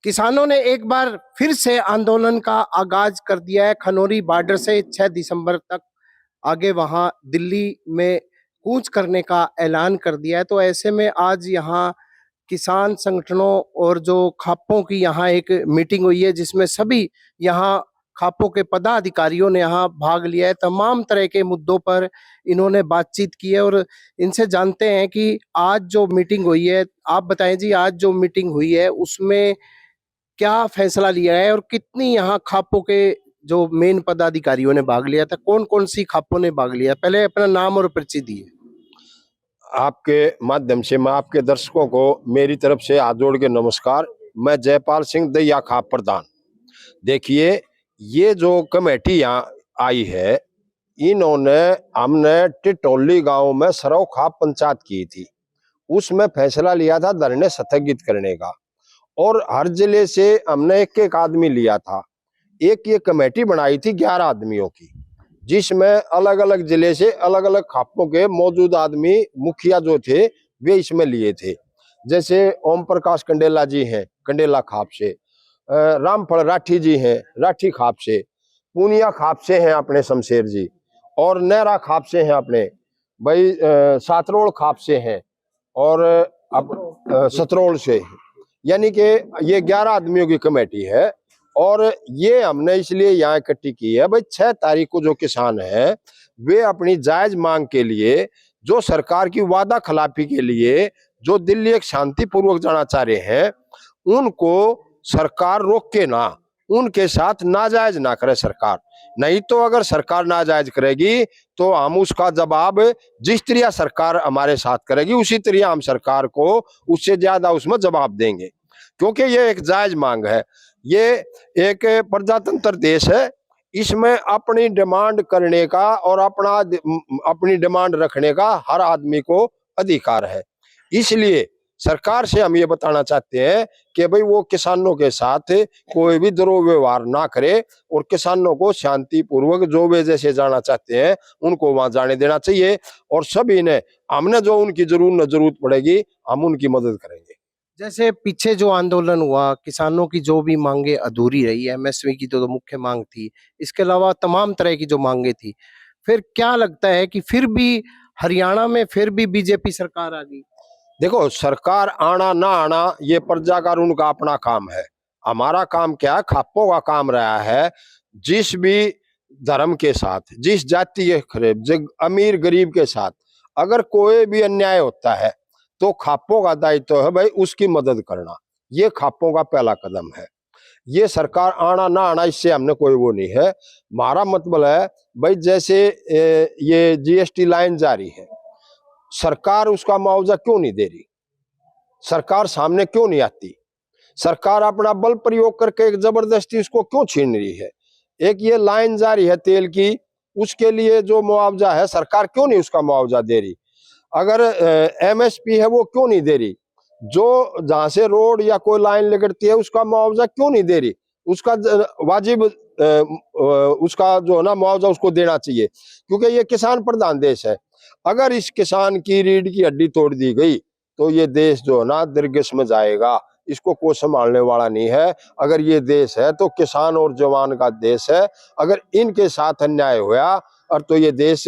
किसानों ने एक बार फिर से आंदोलन का आगाज कर दिया है। खनौरी बॉर्डर से 6 दिसंबर तक आगे वहां दिल्ली में कूच करने का ऐलान कर दिया है। तो ऐसे में आज यहाँ किसान संगठनों और जो खापों की यहाँ एक मीटिंग हुई है, जिसमें सभी यहाँ खापों के पदाधिकारियों ने यहाँ भाग लिया है। तमाम तरह के मुद्दों पर इन्होंने बातचीत की है और इनसे जानते हैं कि आज जो मीटिंग हुई है, आप बताएं जी, आज जो मीटिंग हुई है उसमें क्या फैसला लिया है और कितनी यहाँ खापों के जो मेन पदाधिकारियों ने भाग लिया था, कौन कौन सी खापों ने भाग लिया? पहले अपना नाम और परिचय दिए। आपके माध्यम से मैं आपके दर्शकों को मेरी तरफ से हाथ जोड़ के नमस्कार। मैं जयपाल सिंह दैया खाप प्रधान। देखिए, ये जो कमेटी यहाँ आई है, इन्होंने हमने टिटोली गांव में सरव खाप पंचायत की थी। उसमें फैसला लिया था धरने स्थगित करने का, और हर जिले से हमने एक एक आदमी लिया था। एक ये कमेटी बनाई थी 11 आदमियों की, जिसमें अलग अलग जिले से अलग अलग खापों के मौजूद आदमी मुखिया जो थे वे इसमें लिए थे। जैसे ओम प्रकाश कंडेला जी हैं कंडेला खाप से, रामफल राठी जी हैं राठी खाप से, पूनिया खाप से हैं अपने शमशेर जी, और नहरा खाप से हैं अपने भाई सातरोल खाप से हैं, और अब सतरोल से। यानी कि ये 11 आदमियों की कमेटी है। और ये हमने इसलिए यहाँ इकट्ठी की है भाई, 6 तारीख को जो किसान है वे अपनी जायज मांग के लिए, जो सरकार की वादा खिलाफी के लिए जो दिल्ली एक शांतिपूर्वक जाना चाह रहे हैं, उनको सरकार रोक के ना, उनके साथ नाजायज ना करे सरकार। नहीं तो अगर सरकार नाजायज करेगी तो हम उसका जवाब जिस तरह सरकार हमारे साथ करेगी उसी तरह हम सरकार को उससे ज्यादा उसमें जवाब देंगे, क्योंकि ये एक जायज मांग है। ये एक प्रजातंत्र देश है, इसमें अपनी डिमांड करने का और अपनी डिमांड रखने का हर आदमी को अधिकार है। इसलिए सरकार से हम ये बताना चाहते हैं कि भाई वो किसानों के साथ कोई भी दुर्व्यवहार ना करे, और किसानों को शांतिपूर्वक जो वे जैसे जाना चाहते हैं उनको वहां जाने देना चाहिए। और सभी ने, हमने जो उनकी जरूरत पड़ेगी हम उनकी मदद करेंगे। जैसे पीछे जो आंदोलन हुआ, किसानों की जो भी मांगे अधूरी रही, एमएसपी की तो मुख्य मांग थी, इसके अलावा तमाम तरह की जो मांगे थी, फिर क्या लगता है कि फिर भी हरियाणा में फिर भी बीजेपी सरकार आ गई? देखो, सरकार आना ना आना ये प्रजा का उनका अपना काम है। हमारा काम क्या है, खापों का काम रहा है, जिस भी धर्म के साथ, जिस जाति के खिलाफ, अमीर गरीब के साथ अगर कोई भी अन्याय होता है तो खापों का दायित्व है भाई उसकी मदद करना। ये खापों का पहला कदम है। ये सरकार आना ना आना इससे हमने कोई वो नहीं है। हमारा मतलब है भाई, जैसे ये जीएसटी लाइन जारी है, सरकार उसका मुआवजा क्यों नहीं दे रही? सरकार सामने क्यों नहीं आती? सरकार अपना बल प्रयोग करके एक जबरदस्ती उसको क्यों छीन रही है? एक ये लाइन जारी है तेल की, उसके लिए जो मुआवजा है सरकार क्यों नहीं उसका मुआवजा दे रही? अगर एमएसपी है वो क्यों नहीं दे रही? जो जहां से रोड या कोई लाइन लगती है उसका मुआवजा क्यों नहीं दे रही? उसका वाजिब उसका जो है ना मुआवजा उसको देना चाहिए, क्योंकि ये किसान प्रधान देश है। अगर इस किसान की रीढ़ की हड्डी तोड़ दी गई तो ये देश जो है ना दिर्गस में जाएगा, इसको कोई संभालने वाला नहीं है। अगर ये देश है तो किसान और जवान का देश है। अगर इनके साथ अन्याय हुआ और तो ये देश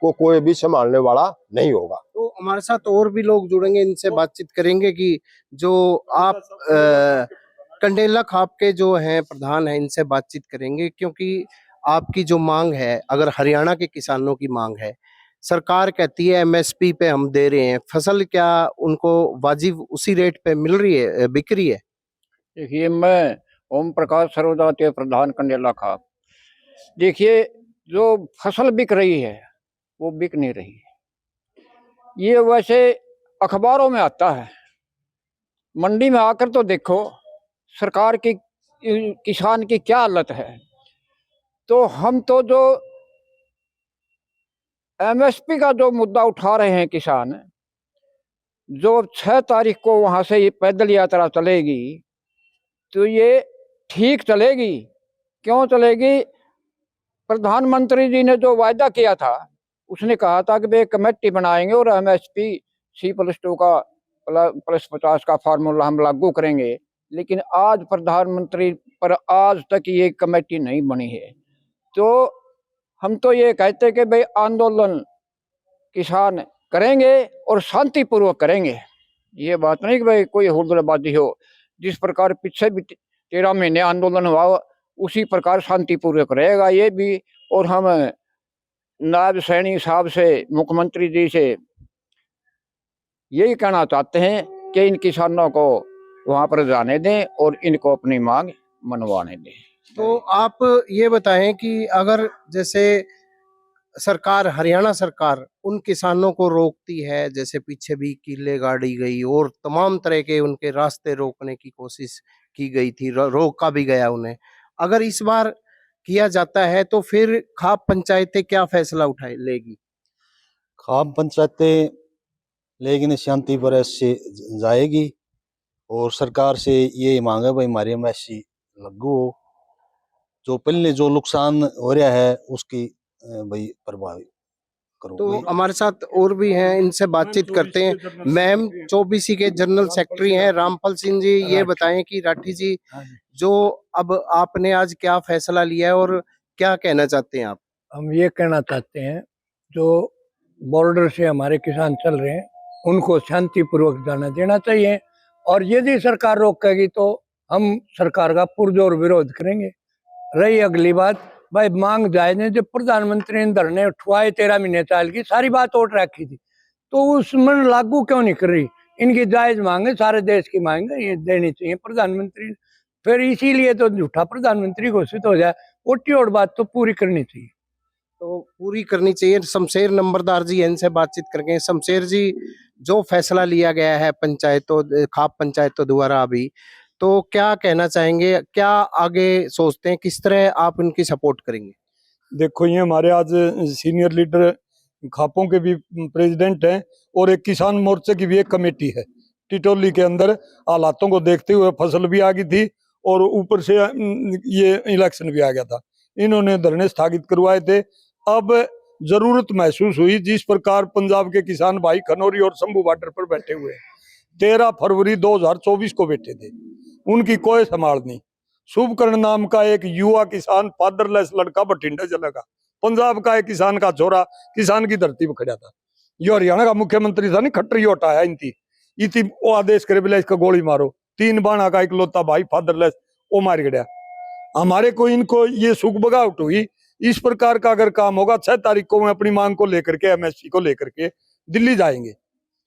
को कोई भी संभालने वाला नहीं होगा। तो हमारे साथ और भी लोग जुड़ेंगे, इनसे बातचीत करेंगे कि जो आप कंडेला खाप के जो हैं प्रधान हैं, इनसे बातचीत करेंगे, क्योंकि आपकी जो मांग है, अगर हरियाणा के किसानों की मांग है, सरकार कहती है एमएसपी पे हम दे रहे हैं, फसल क्या उनको वाजिब उसी रेट पे मिल रही है, बिक रही है? देखिए, मैं ओम प्रकाश सर्वदातीय प्रधान कंडेला खाप। देखिए, जो फसल बिक रही है वो बिक नहीं रही। ये वैसे अखबारों में आता है, मंडी में आकर तो देखो सरकार की, किसान की क्या हालत है। तो हम तो जो एमएसपी का जो मुद्दा उठा रहे हैं किसान, जो 6 तारीख को वहां से ये पैदल यात्रा चलेगी तो ये ठीक चलेगी। क्यों चलेगी? प्रधानमंत्री जी ने जो वायदा किया था, उसने कहा था कि वे कमेटी बनाएंगे और एमएसपी C+2 का +50 का फार्मूला हम लागू करेंगे। लेकिन आज प्रधानमंत्री पर आज तक ये कमेटी नहीं बनी है। तो हम तो ये कहते कि भाई आंदोलन किसान करेंगे और शांतिपूर्वक करेंगे। ये बात नहीं कि भाई कोई हुड़दंगबाजी हो। जिस प्रकार पीछे भी 13 महीने आंदोलन हुआ उसी प्रकार शांतिपूर्वक रहेगा ये भी। और हम नायब सैनी साहब से, मुख्यमंत्री जी से यही कहना चाहते हैं कि इन किसानों को वहां पर जाने दें और इनको अपनी मांग मनवाने दें। तो आप ये बताएं कि अगर जैसे सरकार, हरियाणा सरकार उन किसानों को रोकती है, जैसे पीछे भी किले गाड़ी गई और तमाम तरह के उनके रास्ते रोकने की कोशिश की गई थी, रोका भी गया उन्हें, अगर इस बार किया जाता है तो फिर खाप पंचायतें क्या फैसला उठाए लेगी? खाप पंचायतें लेकिन शांति पर से जाएगी और सरकार से ये मांग है भाई हमारी एमएसपी लागू हो, जो पहले जो नुकसान हो रहा है उसकी भाई प्रभावित करो। तो हमारे साथ और भी हैं, इनसे बातचीत करते हैं। मैम 24 के जनरल सेक्रेटरी हैं रामपाल सिंह जी, ये बताएं कि राठी जी, जो अब आपने आज क्या फैसला लिया है और क्या कहना चाहते हैं आप? हम ये कहना चाहते हैं जो बॉर्डर से हमारे किसान चल रहे हैं उनको शांतिपूर्वक जाना देना चाहिए, और यदि सरकार रोकेगी तो हम सरकार का पुरजोर विरोध करेंगे। रही अगली बात, भाई मांग जायज ने, जब प्रधानमंत्री ने धरने उठवाए 13 महीने चाल की सारी बात उठ रखी थी, तो उसमें लागू क्यों नहीं कर रही? इनकी जायज मांग है, सारे देश की मांग है, ये देनी चाहिए प्रधानमंत्री। फिर इसीलिए तो झूठा प्रधानमंत्री घोषित हो जाए, ओटी और बात तो पूरी करनी चाहिए। तो पूरी करनी चाहिए। शमशेर नंबरदार जी इनसे बातचीत करके। शमशेर जी, जो फैसला लिया गया है पंचायतों, खाप पंचायतों द्वारा अभी, तो क्या कहना चाहेंगे? क्या आगे सोचते हैं, किस तरह आप इनकी सपोर्ट करेंगे? देखो, ये हमारे आज सीनियर लीडर खापों के भी प्रेसिडेंट हैं और एक किसान मोर्चे की भी एक कमेटी है। टिटोली के अंदर हालातों को देखते हुए फसल भी आ गई थी और ऊपर से ये इलेक्शन भी आ गया था, इन्होंने धरने स्थगित करवाए थे। अब जरूरत महसूस हुई, जिस प्रकार पंजाब के किसान भाई खनौरी और शंभू बॉर्डर पर बैठे हुए 13 फरवरी 2024 को बैठे थे, उनकी कोई संभाल नहीं। शुभकर्ण नाम का एक युवा किसान, फादरलेस लड़का बठिंडा चलेगा, पंजाब का एक किसान का छोरा किसान की धरती पर खड़ा था। यो हरियाणा का मुख्यमंत्री था नहीं, खट्टर यो हटाया इनती वो आदेश करे बोले इसका गोली मारो। 3 बाणा का इकलौता भाई फादरलेस वो मार गया। हमारे को इनको ये सुख बगावट हुई। इस प्रकार का अगर काम होगा, 6 तारीख को मैं अपनी मांग को लेकर के, एमएसपी को लेकर के दिल्ली जाएंगे।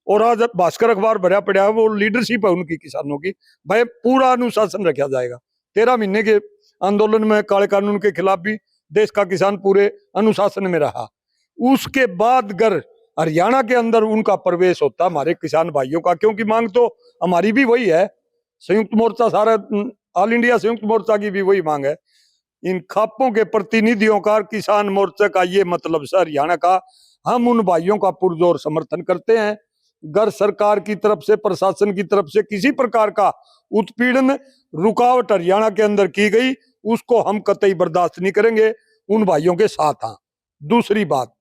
और आज भास्कर अखबार भरा पड़ा है, वो लीडरशिप है उनकी किसानों की, भाई पूरा अनुशासन रखा जाएगा। 13 महीने के आंदोलन में काले कानून के खिलाफ भी देश का किसान पूरे अनुशासन में रहा। उसके बाद अगर हरियाणा के अंदर उनका प्रवेश होता हमारे किसान भाइयों का, क्योंकि मांग तो हमारी भी वही है, संयुक्त मोर्चा, सारा ऑल इंडिया संयुक्त मोर्चा की भी वही मांग है। इन खापों के प्रतिनिधियों का, किसान मोर्चा का ये मतलब सर हरियाणा का, हम उन भाइयों का पुरजोर समर्थन करते हैं। अगर सरकार की तरफ से, प्रशासन की तरफ से किसी प्रकार का उत्पीड़न, रुकावट हरियाणा के अंदर की गई, उसको हम कतई बर्दाश्त नहीं करेंगे, उन भाइयों के साथ हैं। दूसरी बात,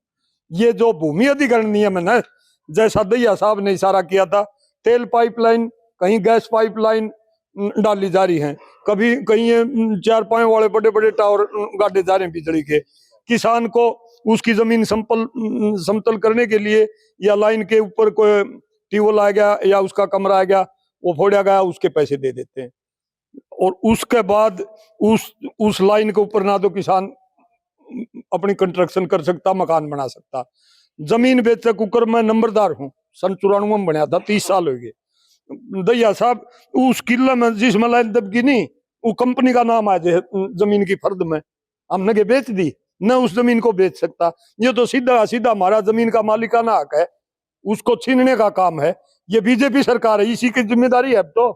ये जो भूमि अधिग्रहण नियम है ना, जैसा दैया साहब ने इशारा किया था, तेल पाइपलाइन, कहीं गैस पाइपलाइन डाली जा रही है, कभी कहीं 4 पाए वाले बड़े बड़े टावर गाड़े जा रहे हैं बिजली के। किसान को उसकी जमीन समतल करने के लिए, या लाइन के ऊपर कोई ट्यूबवेल आ गया या उसका कमरा आ गया, वो फोड़ा गया, उसके पैसे दे देते हैं। और उसके बाद उस लाइन के ऊपर ना तो किसान अपनी कंस्ट्रक्शन कर सकता, मकान बना सकता। जमीन बेच कुकर में नंबरदार हूँ, सन 94 में बनाया था, 30 साल हो गए। दैया साहब, उस किले में जिसमें लाइन दबकी नहीं, वो कंपनी का नाम आ जाए जमीन की फर्द में, हमने के बेच दी, न उस जमीन को बेच सकता। ये तो सीधा सीधा हमारा जमीन का मालिकाना हक है, उसको छीनने का काम है। ये बीजेपी सरकार है, इसी की जिम्मेदारी है। अब तो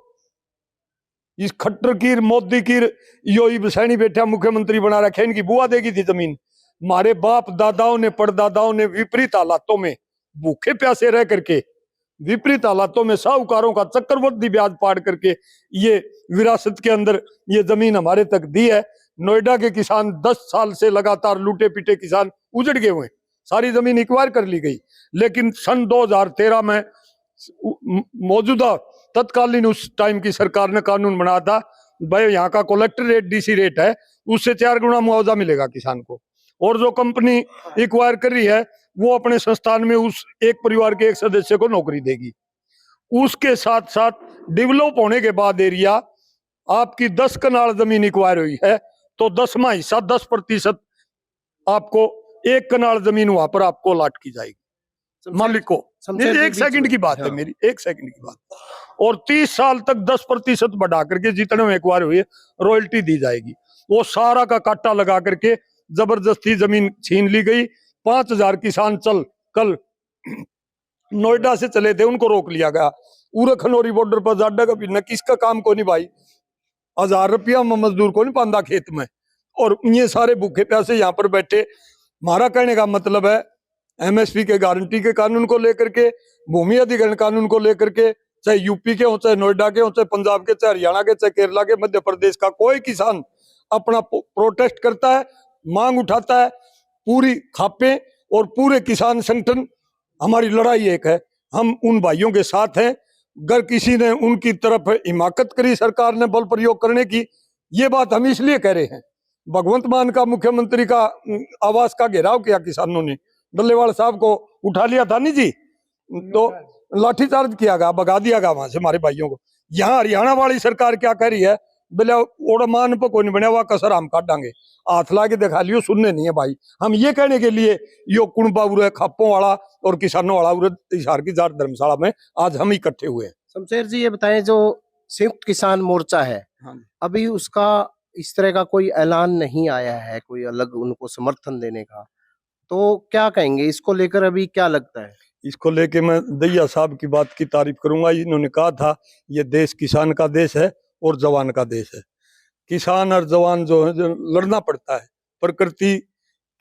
इस खट्टर की, मोदी की, यो सैनी बैठा मुख्यमंत्री बना रखे, इनकी बुआ देगी थी जमीन। हमारे बाप दादाओं ने, परदादाओं ने विपरीत हालातों में, भूखे प्यासे रह करके, विपरीत हालातों में साहूकारों का चक्रवृद्धि ब्याज पाड़ करके ये विरासत के अंदर ये जमीन हमारे तक दी है। नोएडा के किसान 10 साल से लगातार लूटे पीटे किसान उजड़ गए हुए, सारी जमीन एक्वायर कर ली गई। लेकिन सन 2013 में मौजूदा तत्कालीन उस टाइम की सरकार ने कानून बनाया था, भाई यहाँ का कलेक्टर रेट डीसी रेट है, उससे 4 गुना मुआवजा मिलेगा किसान को। और जो कंपनी एक्वायर कर रही है वो अपने संस्थान में उस एक परिवार के एक सदस्य को नौकरी देगी। उसके साथ साथ डेवलप होने के बाद एरिया आपकी 10 कनाल जमीन एक्वायर हुई है तो 10वां हिस्सा 10% आपको 1 कनाल जमीन वहां पर आपको अलॉट की जाएगी मालिक को। शमशेर जी, एक सेकंड की बात है हाँ। मेरी, 1 सेकंड की बात। और 30 साल तक 10% बढ़ा करके जितने में एक्वायर हुए रॉयल्टी दी जाएगी। वो सारा का काटा लगा करके जबरदस्ती जमीन छीन ली गई। 5000 किसान कल नोएडा से चले थे, उनको रोक लिया गया। पूरे खनौरी बॉर्डर पर जाडा का बिना किसका काम को नहीं भाई, 1000 रुपया मजदूर को नहीं पांदा खेत में, और ये सारे भूखे प्यासे यहाँ पर बैठे। हमारा कहने का मतलब है एमएसपी के गारंटी के कानून को लेकर के, भूमि अधिग्रहण कानून को लेकर के, चाहे यूपी के हो, चाहे नोएडा के हो, चाहे पंजाब के, चाहे हरियाणा के, चाहे केरला के, मध्य प्रदेश का कोई किसान अपना प्रोटेस्ट करता है, मांग उठाता है, पूरी खापे और पूरे किसान संगठन, हमारी लड़ाई एक है, हम उन भाइयों के साथ हैं। अगर किसी ने उनकी तरफ हिमाकत करी सरकार ने बल प्रयोग करने की, ये बात हम इसलिए कह रहे हैं, भगवंत मान का मुख्यमंत्री का आवास का घेराव किया किसानों ने, डल्लेवाल साहब को उठा लिया था नहीं जी, तो लाठीचार्ज किया गया, भगा दिया गया वहां से हमारे भाइयों को। यहाँ हरियाणा वाली सरकार क्या कह रही है, बोले ओड़मान पर कोई नहीं बना हुआ, कसर हम काटांगे। हाथ ला के दिखा लियो, सुनने नहीं है भाई। हम ये कहने के लिए यो कुणबा उरे खापों वाला और किसानों वाला उरे हिसार की जाट धर्मशाला में आज हम इकट्ठे हुए हैं। शमशेर जी, ये बताएं, जो संयुक्त किसान मोर्चा है, अभी उसका इस तरह का कोई ऐलान नहीं आया है, कोई अलग उनको समर्थन देने का, तो क्या कहेंगे इसको लेकर, अभी क्या लगता है? इसको लेके मैं दैया साहब की बात की तारीफ करूंगा। इन्होंने कहा था ये देश किसान का देश है और जवान का देश है। किसान और जवान जो है, जो लड़ना पड़ता है प्रकृति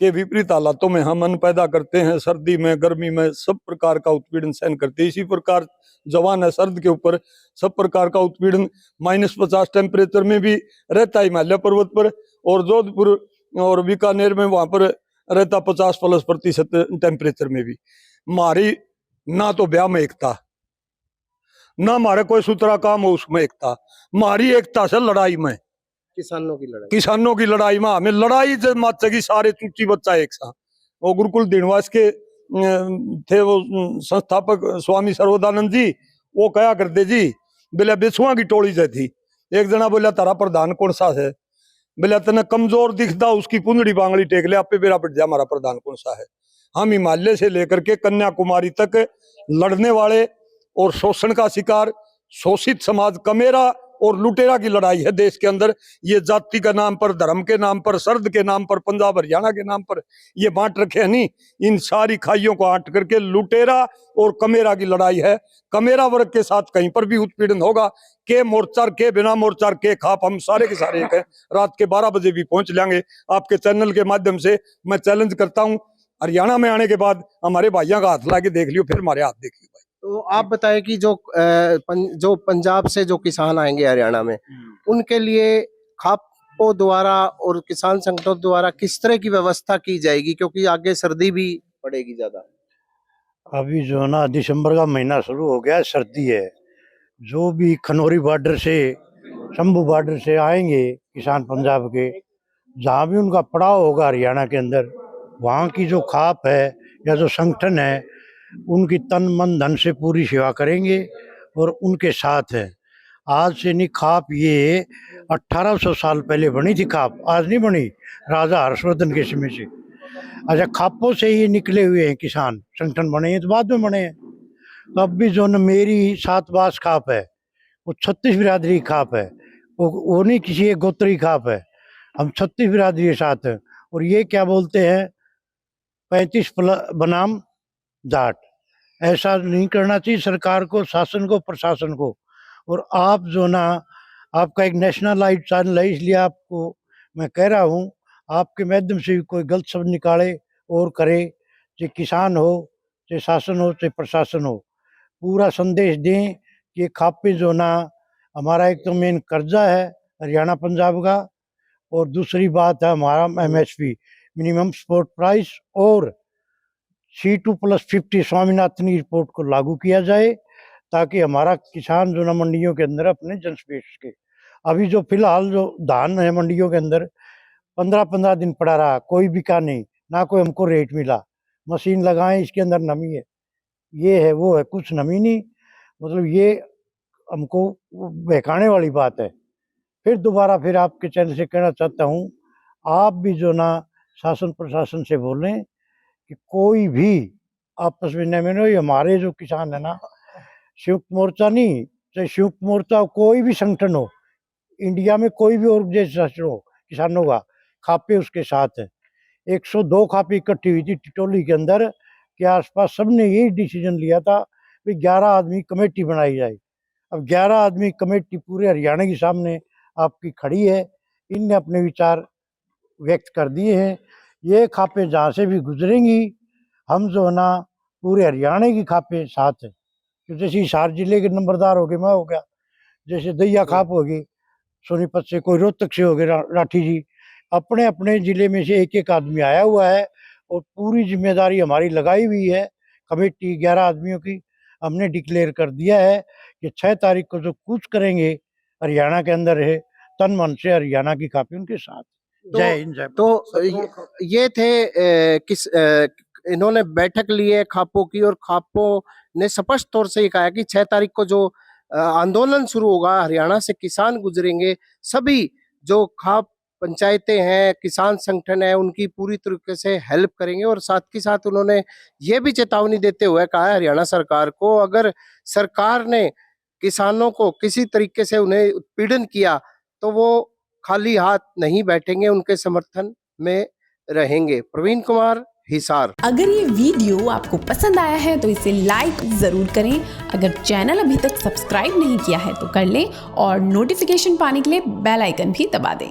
के विपरीत हालातों में, हम अन्न पैदा करते हैं, सर्दी में गर्मी में सब प्रकार का उत्पीड़न सहन करते हैं। इसी प्रकार जवान है, सर्द के ऊपर सब प्रकार का उत्पीड़न -50 टेम्परेचर में भी रहता है हिमालय पर्वत पर, और जोधपुर और बीकानेर में वहां पर रहता 50+ टेम्परेचर में भी। हमारी ना तो ब्याह में एकता, ना हमारे कोई सूत्रा काम हो उसमें एकता, हमारी एकता से लड़ाई में, किसानों की लड़ाई में हमें लड़ाई माचेगी सारे चूची बच्चा एक साथ। वो गुरुकुल दिनवास के थे वो संस्थापक स्वामी सर्वदानंद जी, वो कहा करते जी, बोले बिछुआ की टोली से थी। एक जना बोला तारा प्रधान कौन सा है, बोला तना कमजोर दिखता उसकी कुंडड़ी बांगड़ी टेक ले, आपे बेरा पट जा हमारा प्रधान कौन सा है। हम हिमालय से लेकर के कन्याकुमारी तक लड़ने वाले और शोषण का शिकार शोषित समाज, कमेरा और लुटेरा की लड़ाई है देश के अंदर। ये जाति के नाम पर, धर्म के नाम पर, सर्द के नाम पर, पंजाब हरियाणा के नाम पर ये बांट रखे हैं नहीं, इन सारी खाइयों को आंट करके लुटेरा और कमेरा की लड़ाई है। कमेरा वर्ग के साथ कहीं पर भी उत्पीड़न होगा, के मोर्चार के बिना मोर्चार के खाप, हम सारे के सारे एक हैं। रात के 12 बजे भी पहुंच लेंगे। आपके चैनल के माध्यम से मैं चैलेंज करता हूं, हरियाणा में आने के बाद हमारे भाइयों का हाथ ला के देख लियो, फिर हमारे हाथ देख लियो। तो आप बताएं कि जो पंजाब से जो किसान आएंगे हरियाणा में, उनके लिए खापों द्वारा और किसान संगठनों द्वारा किस तरह की व्यवस्था की जाएगी, क्योंकि आगे सर्दी भी पड़ेगी ज्यादा? अभी जो ना दिसंबर का महीना शुरू हो गया, सर्दी है। जो भी खनौरी बॉर्डर से, शंभू बॉर्डर से आएंगे किसान पंजाब के, जहाँ भी उनका पड़ाव होगा हरियाणा के अंदर, वहाँ की जो खाप है या जो संगठन है, उनकी तन मन धन से पूरी सेवा करेंगे और उनके साथ हैं। आज से नहीं, खाप ये 1800 साल पहले बनी थी खाप, आज नहीं बनी, राजा हर्षवर्धन के समय से। अच्छा, खापों से ही निकले हुए हैं किसान, संगठन बने हैं तो बाद में बने हैं। तो अब भी जो न मेरी 7 बास खाप है, वो 36 बिरादरी खाप है, वो नहीं किसी एक गोत्री खाप है, हम 36 बिरादरी के साथ हैं। और ये क्या बोलते हैं, 35 बनाम जाट। ऐसा नहीं करना चाहिए सरकार को, शासन को, प्रशासन को। और आप जो ना, आपका एक नेशनलाइज्ड चैनल है, इसलिए आपको मैं कह रहा हूँ, आपके माध्यम से भी कोई गलत शब्द निकाले और करे, चाहे किसान हो, चाहे शासन हो, चाहे प्रशासन हो, पूरा संदेश दें कि खापे जो ना, हमारा एक तो मेन कर्जा है हरियाणा पंजाब का, और दूसरी बात है हमारा MSP मिनिमम सपोर्ट प्राइस, और C2+50 स्वामीनाथन की रिपोर्ट को लागू किया जाए, ताकि हमारा किसान जो ना मंडियों के अंदर अपने जंस बेच सके। अभी जो फिलहाल जो धान है मंडियों के अंदर 15-15 दिन पड़ा रहा, कोई बिका नहीं, ना कोई हमको रेट मिला। मशीन लगाएं, इसके अंदर नमी है, ये है वो है, कुछ नमी नहीं। मतलब ये हमको बहकाने वाली बात है। फिर दोबारा फिर आपके चैनल से कहना चाहता हूँ, आप भी जो ना शासन प्रशासन से बोलें कि कोई भी आपस में न मिलो। ये हमारे जो किसान है ना, संयुक्त मोर्चा नहीं, चाहे संयुक्त मोर्चा कोई भी संगठन हो, इंडिया में कोई भी ऑर्गेनाइजेशन हो किसानों का, खापे उसके साथ है। 102 खापे इकट्ठी हुई थी टिटोली के अंदर के आसपास। सबने यही डिसीजन लिया था कि 11 आदमी कमेटी बनाई जाए। अब 11 आदमी कमेटी पूरे हरियाणा के सामने आपकी खड़ी है। इनने अपने विचार व्यक्त कर दिए हैं। ये खापे जहाँ से भी गुजरेंगी, हम जो है ना पूरे हरियाणा की खापे साथ है। तो जैसे हिसार जिले के नंबरदार हो गए, मैं हो गया, जैसे दैया खाप होगी सोनीपत से, कोई रोहतक से हो गए राठी जी, अपने अपने जिले में से एक एक आदमी आया हुआ है और पूरी जिम्मेदारी हमारी लगाई हुई है। कमेटी 11 आदमियों की हमने डिक्लेयर कर दिया है कि 6 तारीख को जो कूच करेंगे हरियाणा के अंदर है, तन मन से हरियाणा की कापी उनके साथ। जय हिंद, जय तो ये थे इन्होंने बैठक ली है खापों की, और खापों ने स्पष्ट तौर से ये कहा कि 6 तारीख को जो आंदोलन शुरू होगा, हरियाणा से किसान गुजरेंगे, सभी जो खाप पंचायतें हैं, किसान संगठन है, उनकी पूरी तरीके से हेल्प करेंगे। और साथ ही साथ उन्होंने ये भी चेतावनी देते हुए कहा है हरियाणा सरकार को, अगर सरकार ने किसानों को किसी तरीके से उन्हें उत्पीड़न किया तो वो खाली हाथ नहीं बैठेंगे, उनके समर्थन में रहेंगे। प्रवीण कुमार, हिसार। अगर ये वीडियो आपको पसंद आया है तो इसे लाइक जरूर करें। अगर चैनल अभी तक सब्सक्राइब नहीं किया है तो कर लें और नोटिफिकेशन पाने के लिए बेल आइकन भी दबा दें।